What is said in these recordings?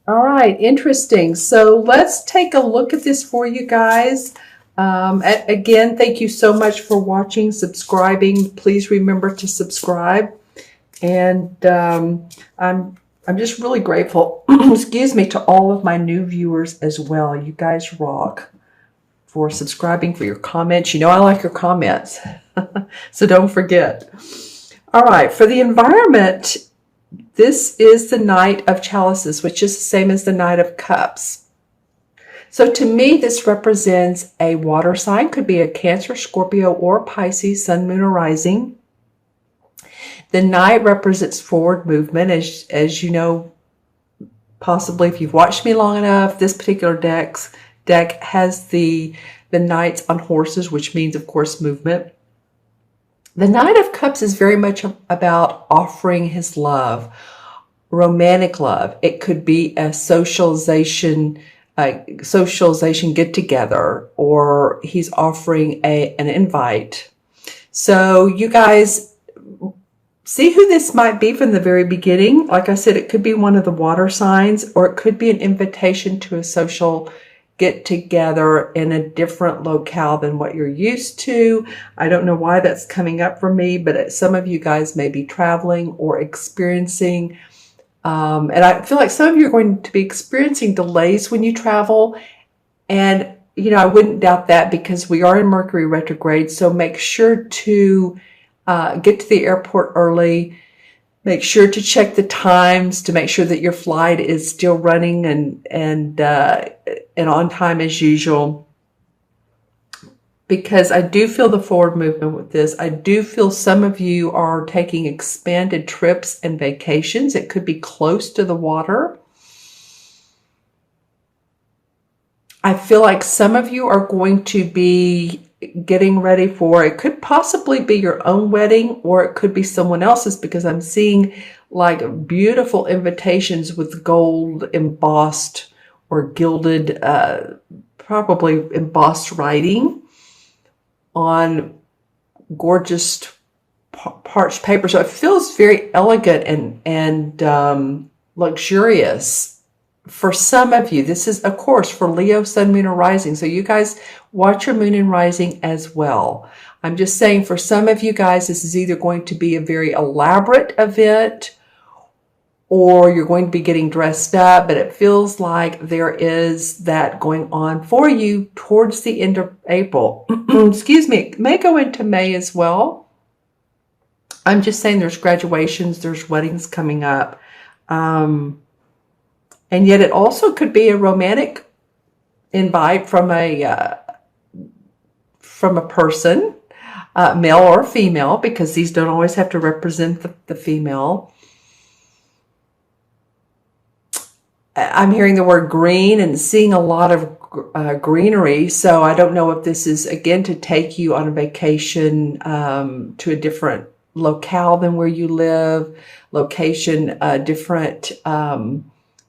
All right, interesting. So let's take a look at this for you guys. Again, thank you so much for watching, subscribing. Please remember to subscribe. And I'm just really grateful, excuse me, to all of my new viewers as well. You guys rock, for subscribing, for your comments. You know I like your comments, so don't forget. All right, for the environment, this is the Knight of Chalices, which is the same as the Knight of Cups. So to me, this represents a water sign. Could be a Cancer, Scorpio, or Pisces, Sun, Moon, or Rising. The Knight represents forward movement. As you know, possibly if you've watched me long enough, this particular deck has the Knights on horses, which means, of course, movement. The Knight of Cups is very much about offering his love, romantic love. It could be a socialization get together, or he's offering an invite. So you guys see who this might be from the very beginning. Like I said, it could be one of the water signs, or it could be an invitation to a social get together in a different locale than what you're used to. I don't know why that's coming up for me, but some of you guys may be traveling or experiencing, and I feel like some of you are going to be experiencing delays when you travel. And, you know, I wouldn't doubt that, because we are in Mercury retrograde. So make sure to get to the airport early. Make sure to check the times to make sure that your flight is still running and on time as usual. Because I do feel the forward movement with this. I do feel some of you are taking expanded trips and vacations. It could be close to the water. I feel like some of you are going to be getting ready for, it could possibly be your own wedding, or it could be someone else's, because I'm seeing like beautiful invitations with gold embossed or gilded, probably embossed writing on gorgeous parched paper. So it feels very elegant and luxurious. For some of you, this is, of course, for Leo, Sun, Moon, or Rising. So you guys watch your Moon and Rising as well. I'm just saying, for some of you guys, this is either going to be a very elaborate event, or you're going to be getting dressed up, but it feels like there is that going on for you towards the end of April. Excuse me, it may go into May as well. I'm just saying there's graduations, there's weddings coming up. And yet it also could be a romantic invite from a person, male or female, because these don't always have to represent the female. I'm hearing the word green and seeing a lot of greenery. So I don't know if this is, again, to take you on a vacation to a different locale than where you live, location, different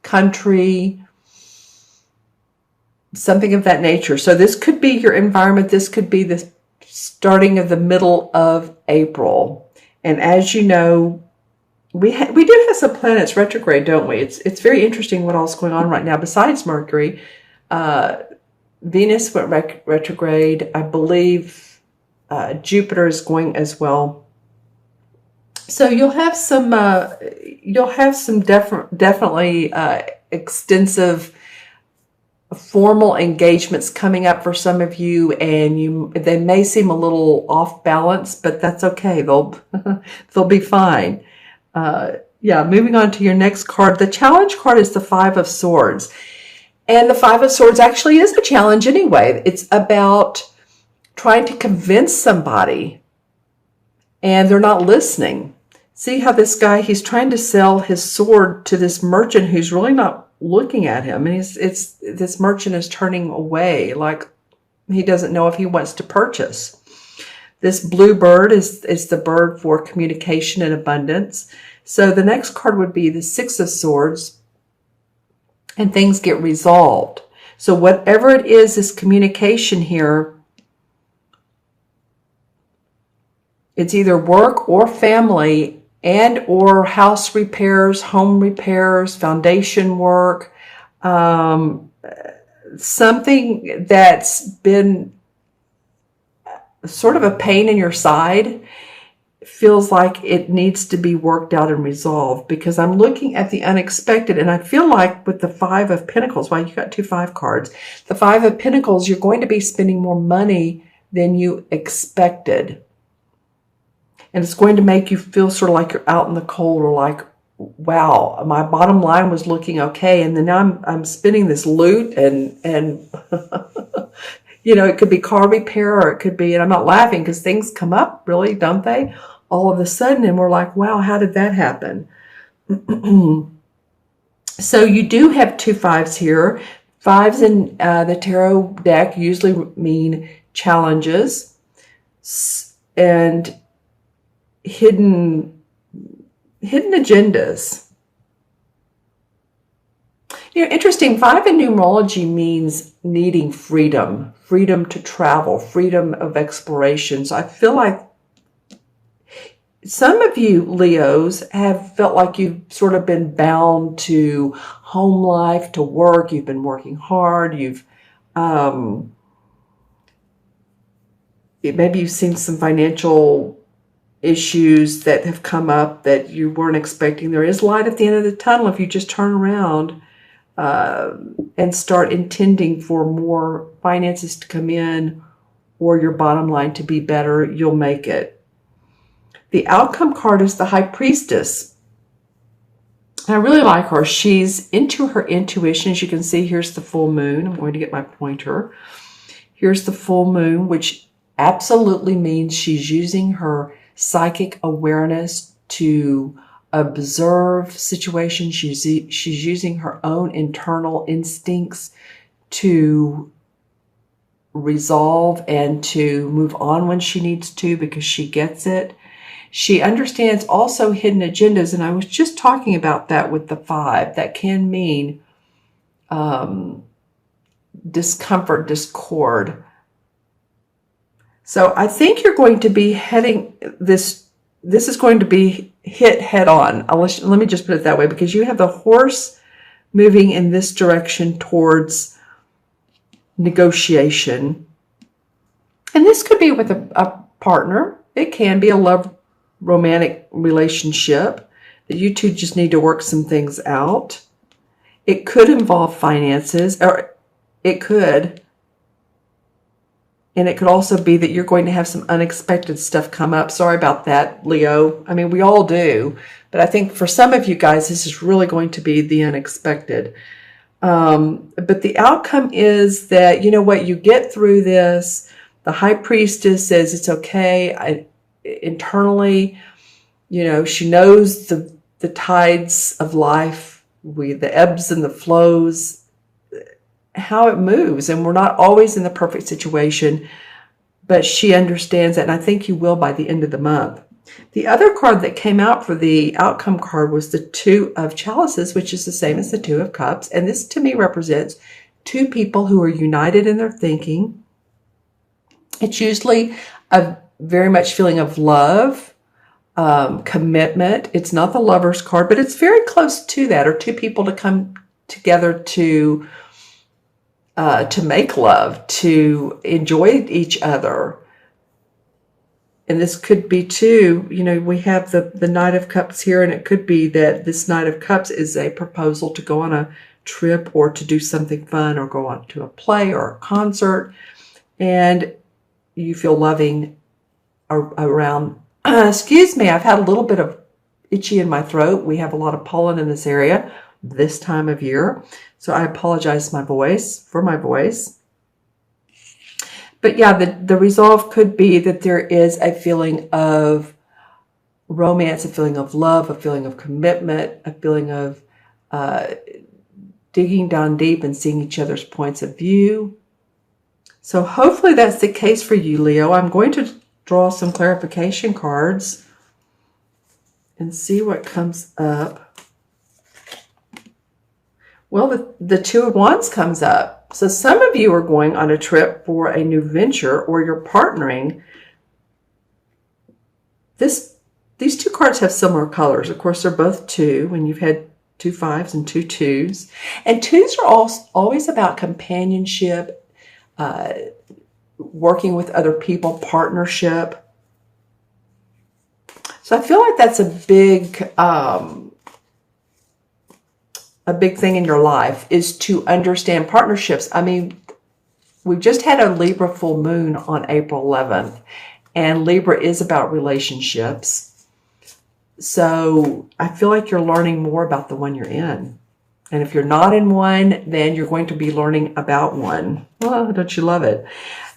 country, something of that nature. So this could be your environment. This could be the starting of the middle of April. And as you know, we do have some planets retrograde, don't we? It's very interesting what else is going on right now besides Mercury. Venus went retrograde. I believe Jupiter is going as well. So you'll have some definitely extensive formal engagements coming up for some of you, and they may seem a little off balance, but that's okay. They'll be fine. Yeah, moving on to your next card. The challenge card is the Five of Swords. And the Five of Swords actually is a challenge anyway. It's about trying to convince somebody, and they're not listening. See how this guy, he's trying to sell his sword to this merchant who's really not looking at him. And this merchant is turning away, like he doesn't know if he wants to purchase. This blue bird is the bird for communication and abundance. So the next card would be the Six of Swords, and things get resolved. So whatever it is, this communication here, it's either work or family and or house repairs, home repairs, foundation work. Something that's been sort of a pain in your side feels like it needs to be worked out and resolved, because I'm looking at the unexpected, and I feel like with the Five of Pentacles, well, you got 2 5 cards. The Five of Pentacles, you're going to be spending more money than you expected. And it's going to make you feel sort of like you're out in the cold, or like, wow, my bottom line was looking okay, and then now I'm spending this loot, and you know, it could be car repair, or it could be, and I'm not laughing because things come up, really, don't they? All of a sudden, and we're like, wow, how did that happen? So you do have 2 5s here. 5s in the tarot deck usually mean challenges and hidden agendas. You know, interesting, 5 in numerology means needing freedom to travel, freedom of exploration. So I feel like some of you Leos have felt like you've sort of been bound to home life, to work. You've been working hard. Maybe you've seen some financial issues that have come up that you weren't expecting. There is light at the end of the tunnel if you just turn around and start intending for more finances to come in, or your bottom line to be better. You'll make it. The outcome card is the High Priestess. I really like her. She's into her intuition. As you can see, here's the full moon. I'm going to get my pointer. Here's the full moon, which absolutely means she's using her psychic awareness to observe situations. She's using her own internal instincts to resolve and to move on when she needs to, because she gets it. She understands also hidden agendas, and I was just talking about that with the 5. That can mean discomfort, discord. So I think you're going to be heading this is going to be hit head on. Let me just put it that way, because you have the Horse moving in this direction towards negotiation. And this could be with a partner. It can be a love romantic relationship that you two just need to work some things out. It could involve finances, or it could. And it could also be that you're going to have some unexpected stuff come up. Sorry about that, Leo. I mean, we all do. But I think for some of you guys, this is really going to be the unexpected. But the outcome is that, you know what, you get through this. The High Priestess says it's okay. Internally, you know, she knows the tides of life, the ebbs and the flows, how it moves, and we're not always in the perfect situation, but she understands that, and I think you will by the end of the month. The other card that came out for the outcome card was the 2 of Chalices, which is the same as the 2 of Cups, and this to me represents 2 people who are united in their thinking. It's usually a very much feeling of love, commitment. It's not the Lover's card, but it's very close to that, or 2 people to come together to make love, to enjoy each other. And this could be too, you know, we have the Knight of Cups here, and it could be that this Knight of Cups is a proposal to go on a trip, or to do something fun, or go on to a play or a concert, and you feel loving around. Excuse me, I've had a little bit of itchy in my throat. We have a lot of pollen in this area this time of year, so I apologize for my voice. But yeah, the resolve could be that there is a feeling of romance, a feeling of love, a feeling of commitment, a feeling of digging down deep and seeing each other's points of view. So hopefully that's the case for you, Leo. I'm going to draw some clarification cards and see what comes up. Well, the 2 of Wands comes up. So some of you are going on a trip for a new venture, or you're partnering. These 2 cards have similar colors. Of course, they're both 2. When you've had 2 5s and 2 2s. And 2s are always about companionship, working with other people, partnership. So I feel like that's a big thing in your life, is to understand partnerships. I mean, we've just had a Libra full moon on April 11th, and Libra is about relationships. So I feel like you're learning more about the one you're in. And if you're not in one, then you're going to be learning about one. Oh, don't you love it?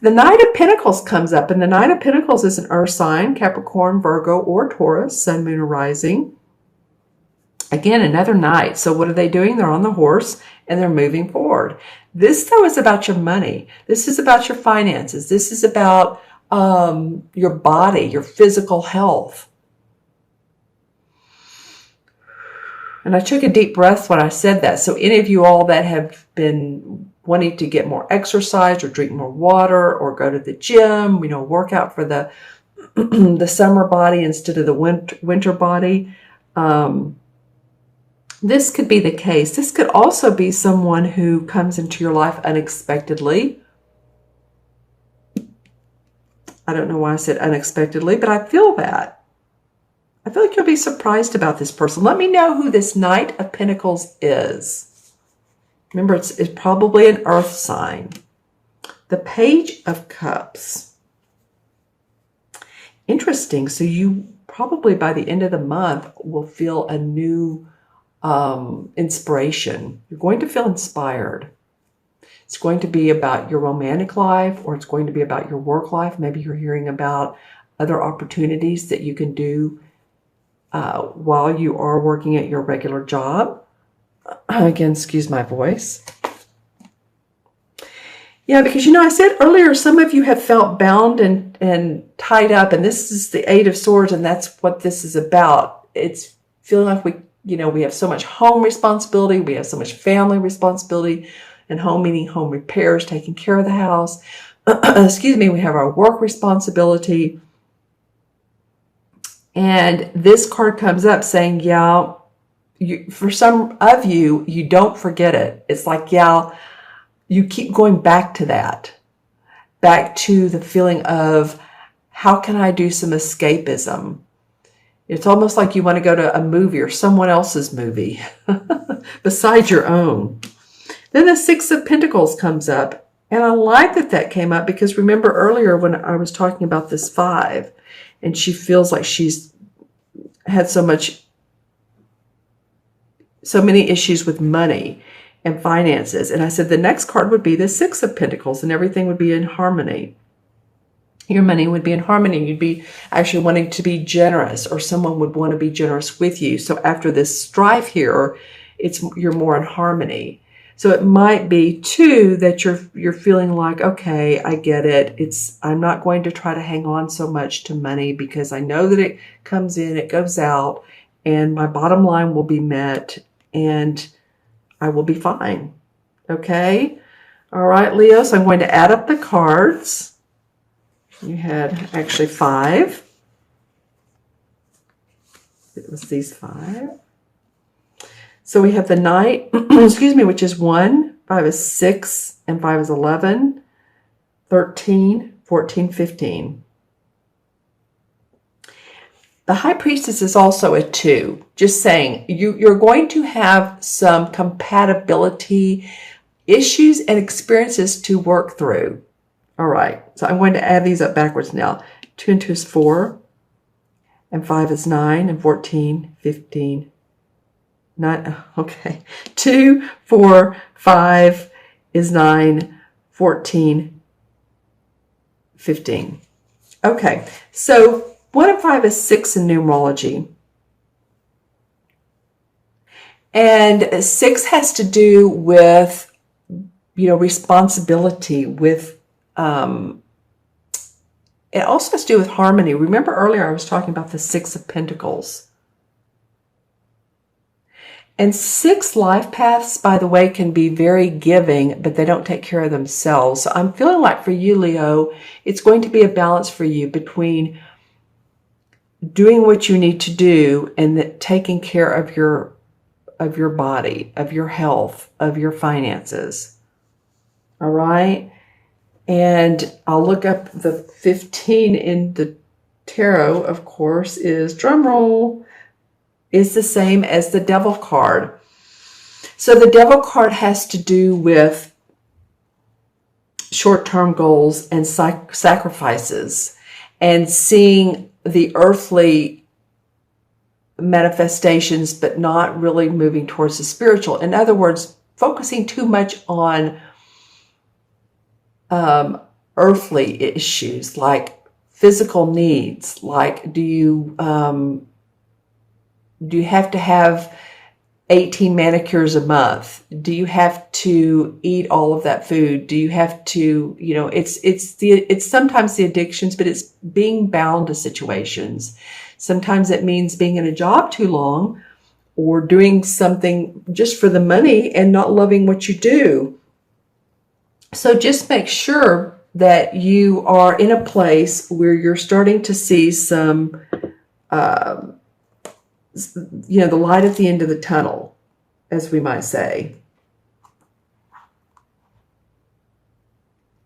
The Knight of Pentacles comes up, and the Knight of Pentacles is an earth sign, Capricorn, Virgo, or Taurus, sun, moon, or rising. Again, another knight. So what are they doing? They're on the horse and they're moving forward. This, though, is about your money. This is about your finances. This is about your body, your physical health. And I took a deep breath when I said that. So any of you all that have been wanting to get more exercise or drink more water or go to the gym, work out for the the summer body instead of the winter body, this could be the case. This could also be someone who comes into your life unexpectedly. I don't know why I said unexpectedly, but I feel that. I feel like you'll be surprised about this person. Let me know who this Knight of Pentacles is. Remember, it's probably an earth sign. The Page of Cups. Interesting. So you probably by the end of the month will feel a new inspiration. You're going to feel inspired. It's going to be about your romantic life, or it's going to be about your work life. Maybe you're hearing about other opportunities that you can do while you are working at your regular job. Again, excuse my voice. Yeah, because I said earlier, some of you have felt bound and tied up, and this is the Eight of Swords, and that's what this is about. It's feeling like we have so much home responsibility, we have so much family responsibility, and home meaning home repairs, taking care of the house. Excuse me, we have our work responsibility. And this card comes up saying, yeah, for some of you, you don't forget it. It's like, yeah, you keep going back to that, back to the feeling of, how can I do some escapism? It's almost like you want to go to a movie or someone else's movie besides your own. Then the Six of Pentacles comes up. And I like that came up because remember earlier when I was talking about this 5 and she feels like she's had so many issues with money and finances. And I said the next card would be the Six of Pentacles and everything would be in harmony. Your money would be in harmony. You'd be actually wanting to be generous, or someone would want to be generous with you. So after this strife here, you're more in harmony. So it might be too that you're feeling like, okay, I get it. I'm not going to try to hang on so much to money because I know that it comes in, it goes out, and my bottom line will be met and I will be fine. Okay? All right, Leo. So I'm going to add up the cards. You had actually 5. It was these 5. So we have the Knight, excuse me, which is 1, 5 is 6, and 5 is 11, 13, 14, 15. The High Priestess is also a 2. Just saying, you're going to have some compatibility issues and experiences to work through. All right, so I'm going to add these up backwards now. 2 and 2 is 4, and 5 is 9, and 14, 15, 9, okay. 2, 4, 5 is 9, 14, 15. Okay, so 1 and 5 is 6 in numerology. And 6 has to do with, responsibility, with, it also has to do with harmony. Remember earlier I was talking about the 6 of Pentacles. And 6 life paths, by the way, can be very giving, but they don't take care of themselves. So I'm feeling like for you, Leo, it's going to be a balance for you between doing what you need to do and taking care of your your body, of your health, of your finances. All right. And I'll look up the 15 in the tarot, of course, is, drum roll, is the same as the Devil card. So the Devil card has to do with short-term goals and sacrifices, and seeing the earthly manifestations, but not really moving towards the spiritual. In other words, focusing too much on earthly issues, like physical needs, like do you have to have 18 manicures a month? Do you have to eat all of that food? Do you have to, it's sometimes the addictions, but it's being bound to situations. Sometimes it means being in a job too long, or doing something just for the money and not loving what you do. So just make sure that you are in a place where you're starting to see some, the light at the end of the tunnel, as we might say.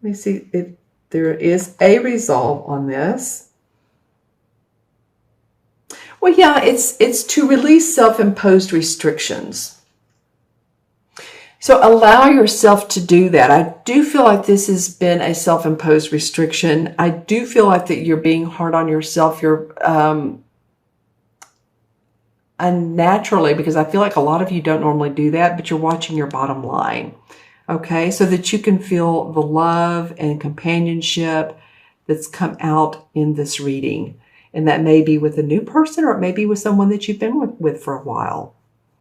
Let me see if there is a resolve on this. Well, yeah, it's to release self-imposed restrictions. So allow yourself to do that. I do feel like this has been a self-imposed restriction. I do feel like that you're being hard on yourself. You're unnaturally, because I feel like a lot of you don't normally do that, but you're watching your bottom line. Okay, so that you can feel the love and companionship that's come out in this reading. And that may be with a new person, or it may be with someone that you've been with for a while.